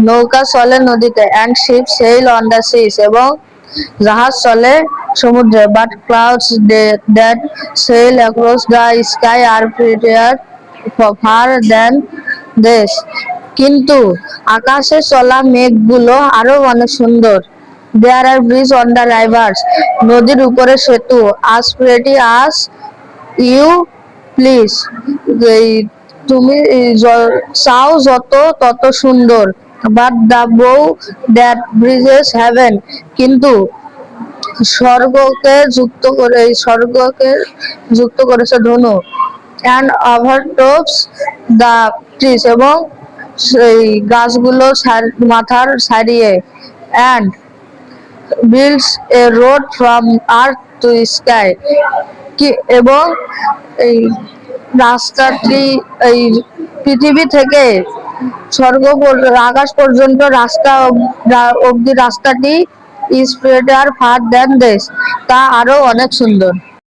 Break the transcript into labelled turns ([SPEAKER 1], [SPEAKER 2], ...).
[SPEAKER 1] নৌকা চলে নদীতে and ship sail on the seas এবং জাহাজ চলে সমুদ্রে but clouds that sail across the sky are prettier far than দেশ। কিন্তু আকাশে চলা মেঘগুলো আরো অনেক সুন্দর। There are bridge on the rivers, নদীর উপরে সেতু, as pretty as you please, এই তুমি চাও যত তত সুন্দর। But the bow that bridges heaven, কিন্তু স্বর্গকে যুক্ত করেছে ধনু। অ্যান্ড ওভারটপস দ্য ট্রিস, এবং সেই গাছগুলো মাথার ছাড়িয়ে। And builds A road from earth to sky, এবং এই রাস্তাটি এই পৃথিবী থেকে আকাশ পর্যন্ত রাস্তা অব্দি রাস্তাটি স্প্রেডার ফার দ্যান দেশ, তা আরো অনেক সুন্দর।